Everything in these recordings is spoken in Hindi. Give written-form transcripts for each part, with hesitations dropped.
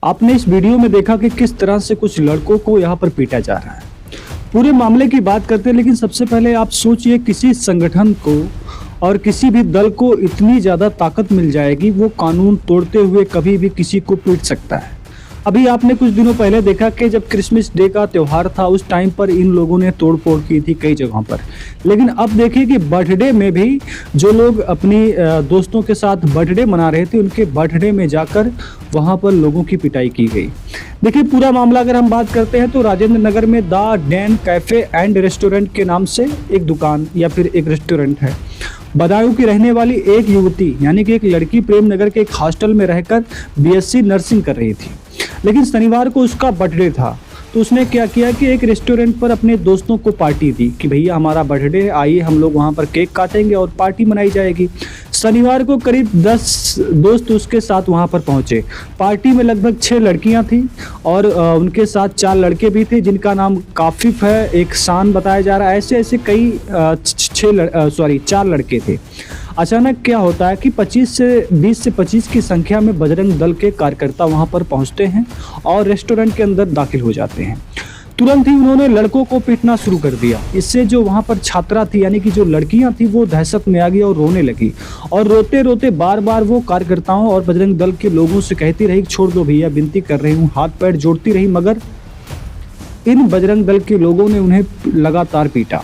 आपने इस वीडियो में देखा कि किस तरह से कुछ लड़कों को यहाँ पर पीटा जा रहा है। पूरे मामले की बात करते हैं, लेकिन सबसे पहले आप सोचिए किसी संगठन को और किसी भी दल को इतनी ज़्यादा ताकत मिल जाएगी, वो कानून तोड़ते हुए कभी भी किसी को पीट सकता है। अभी आपने कुछ दिनों पहले देखा कि जब क्रिसमस डे का त्यौहार था, उस टाइम पर इन लोगों ने तोड़फोड़ की थी कई जगहों पर। लेकिन अब देखिए कि बर्थडे में भी जो लोग अपनी दोस्तों के साथ बर्थडे मना रहे थे, उनके बर्थडे में जाकर वहां पर लोगों की पिटाई की गई। देखिए पूरा मामला अगर हम बात करते हैं तो राजेंद्र नगर में the Dan cafe and restaurant के नाम से एक दुकान या फिर एक रेस्टोरेंट है। बदायूं की रहने वाली एक युवती यानी कि एक लड़की प्रेम नगर के एक हॉस्टल में रहकर बीएससी नर्सिंग कर रही थी। लेकिन शनिवार को उसका बर्थडे था, तो उसने क्या किया कि एक रेस्टोरेंट पर अपने दोस्तों को पार्टी दी कि भैया हमारा बर्थडे है, आइए हम लोग वहाँ पर केक काटेंगे और पार्टी मनाई जाएगी। शनिवार को करीब 10 दोस्त उसके साथ वहाँ पर पहुँचे। पार्टी में लगभग 6 लड़कियाँ थीं और उनके साथ 4 लड़के भी थे, जिनका नाम काफिफ है, एक शान बताया जा रहा है। ऐसे ऐसे कई 4 लड़के थे। अचानक क्या होता है कि 20 से 25 की संख्या में बजरंग दल के कार्यकर्ता वहां पर पहुंचते हैं और रेस्टोरेंट के अंदर दाखिल हो जाते हैं। तुरंत ही उन्होंने लड़कों को पीटना शुरू कर दिया। इससे जो वहां पर छात्रा थी यानी कि जो लड़कियां थी, वो दहशत में आ गई और रोने लगी और रोते रोते बार बार वो कार्यकर्ताओं और बजरंग दल के लोगों से कहती रही, छोड़ दो भैया, विनती कर रही हूँ, हाथ पैर जोड़ती रही, मगर इन बजरंग दल के लोगों ने उन्हें लगातार पीटा।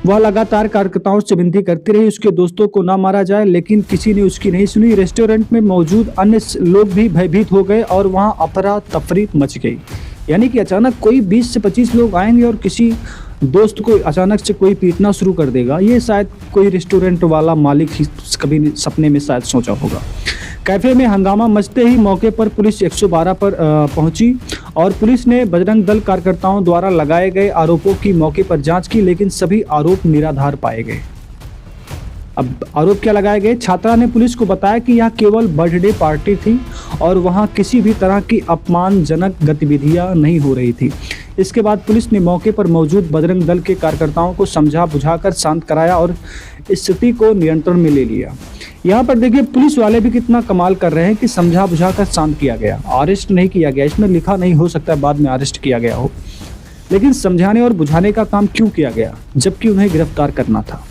वह लगातार कार्यकर्ताओं से विनती करती रही उसके दोस्तों को ना मारा जाए, लेकिन किसी ने उसकी नहीं सुनी। रेस्टोरेंट में मौजूद अन्य लोग भी भयभीत हो गए और वहां अफरा तफरी मच गई। यानी कि अचानक कोई 20 से 25 लोग आएंगे और किसी दोस्त को अचानक से कोई पीटना शुरू कर देगा। ये शायद कोई रेस्टोरेंट वाला मालिक ही कभी सपने में शायद सोचा होगा। कैफे में हंगामा मचते ही मौके पर पुलिस 112 पर पहुंची और पुलिस ने बजरंग दल कार्यकर्ताओं द्वारा लगाए गए आरोपों की मौके पर जांच की, लेकिन सभी आरोप निराधार पाए गए। अब आरोप क्या लगाए गए? छात्रा ने पुलिस को बताया कि यह केवल बर्थडे पार्टी थी और वहां किसी भी तरह की अपमानजनक गतिविधियां नहीं हो रही थी। इसके बाद पुलिस ने मौके पर मौजूद बजरंग दल के कार्यकर्ताओं को समझा बुझाकर शांत कराया और स्थिति को नियंत्रण में ले लिया। यहाँ पर देखिए पुलिस वाले भी कितना कमाल कर रहे हैं कि समझा बुझाकर शांत किया गया, अरेस्ट नहीं किया गया। इसमें लिखा नहीं हो सकता बाद में अरेस्ट किया गया हो, लेकिन समझाने और बुझाने का काम क्यों किया गया जबकि उन्हें गिरफ्तार करना था।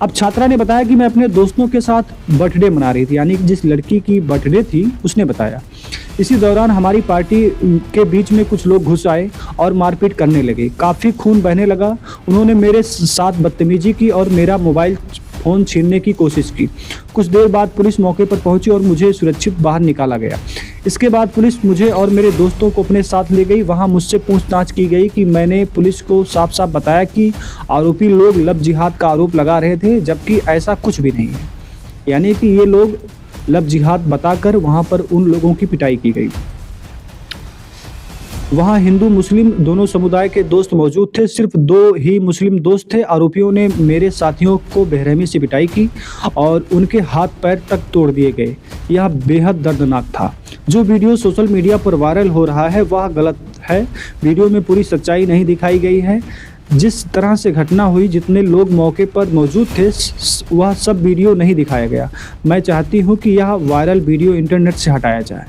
अब छात्रा ने बताया कि मैं अपने दोस्तों के साथ बर्थडे मना रही थी, यानी कि जिस लड़की की बर्थडे थी उसने बताया। इसी दौरान हमारी पार्टी के बीच में कुछ लोग घुस आए और मारपीट करने लगे। काफ़ी खून बहने लगा। उन्होंने मेरे साथ बदतमीजी की और मेरा मोबाइल फ़ोन छीनने की कोशिश की। कुछ देर बाद पुलिस मौके पर पहुंची और मुझे सुरक्षित बाहर निकाला गया। इसके बाद पुलिस मुझे और मेरे दोस्तों को अपने साथ ले गई। वहां मुझसे पूछताछ की गई कि मैंने पुलिस को साफ साफ बताया कि आरोपी लोग लव जिहाद का आरोप लगा रहे थे, जबकि ऐसा कुछ भी नहीं है। यानी कि ये लोग लव जिहाद बताकर वहां पर उन लोगों की पिटाई की गई। वहां हिंदू मुस्लिम दोनों समुदाय के दोस्त मौजूद थे। सिर्फ 2 ही मुस्लिम दोस्त थे। आरोपियों ने मेरे साथियों को बेरहमी से पिटाई की और उनके हाथ पैर तक तोड़ दिए गए। यह बेहद दर्दनाक था। जो वीडियो सोशल मीडिया पर वायरल हो रहा है वह गलत है। वीडियो में पूरी सच्चाई नहीं दिखाई गई है। जिस तरह से घटना हुई, जितने लोग मौके पर मौजूद थे, वह सब वीडियो नहीं दिखाया गया। मैं चाहती हूँ कि यह वायरल वीडियो इंटरनेट से हटाया जाए।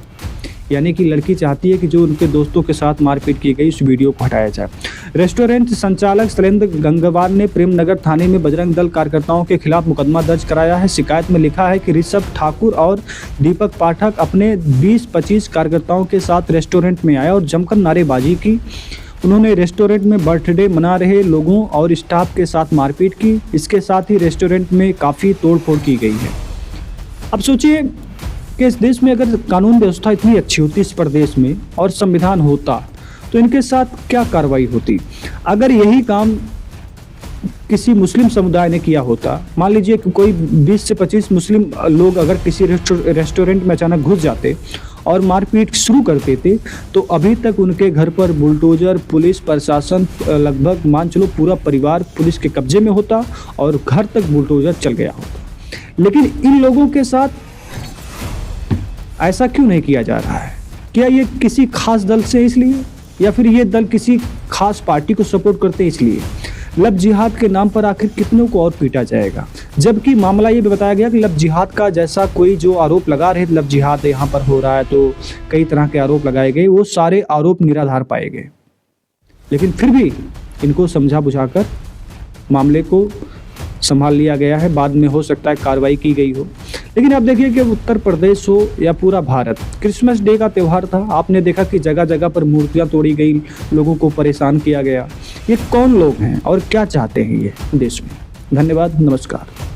यानी कि लड़की चाहती है कि जो उनके दोस्तों के साथ मारपीट की गई उस वीडियो को हटाया जाए। रेस्टोरेंट संचालक शैलेंद्र गंगवार ने प्रेम नगर थाने में बजरंग दल कार्यकर्ताओं के खिलाफ मुकदमा दर्ज कराया है। शिकायत में लिखा है कि ऋषभ ठाकुर और दीपक पाठक अपने 20-25 कार्यकर्ताओं के साथ रेस्टोरेंट में आए और जमकर नारेबाजी की। उन्होंने रेस्टोरेंट में बर्थडे मना रहे लोगों और स्टाफ के साथ मारपीट की। इसके साथ ही रेस्टोरेंट में काफ़ी तोड़फोड़ की गई है। अब सोचिए कि इस देश में अगर कानून व्यवस्था इतनी अच्छी होती इस प्रदेश में और संविधान होता, तो इनके साथ क्या कार्रवाई होती। अगर यही काम किसी मुस्लिम समुदाय ने किया होता, मान लीजिए कि कोई 20 से 25 मुस्लिम लोग अगर किसी रेस्टोरेंट में अचानक घुस जाते और मारपीट शुरू कर देते, तो अभी तक उनके घर पर बुलडोजर, पुलिस प्रशासन, लगभग मान चलो पूरा परिवार पुलिस के कब्जे में होता और घर तक बुलडोजर चल गया होता। लेकिन इन लोगों के साथ ऐसा क्यों नहीं किया जा रहा है? क्या ये किसी खास दल से इसलिए, या फिर ये दल किसी खास पार्टी को सपोर्ट करते हैं इसलिए? लव जिहाद के नाम पर आखिर कितनों को और पीटा जाएगा। जबकि मामला ये भी बताया गया कि लव जिहाद का जैसा कोई जो आरोप लगा रहे लव जिहाद यहाँ पर हो रहा है, तो कई तरह के आरोप लगाए गए, वो सारे आरोप निराधार पाए गए। लेकिन फिर भी इनको समझा बुझाकर मामले को संभाल लिया गया है। बाद में हो सकता है कार्रवाई की गई हो। लेकिन आप देखिए कि उत्तर प्रदेश हो या पूरा भारत, क्रिसमस डे का त्यौहार था। आपने देखा कि जगह जगह पर मूर्तियां तोड़ी गई, लोगों को परेशान किया गया। ये कौन लोग हैं और क्या चाहते हैं ये देश में? धन्यवाद, नमस्कार।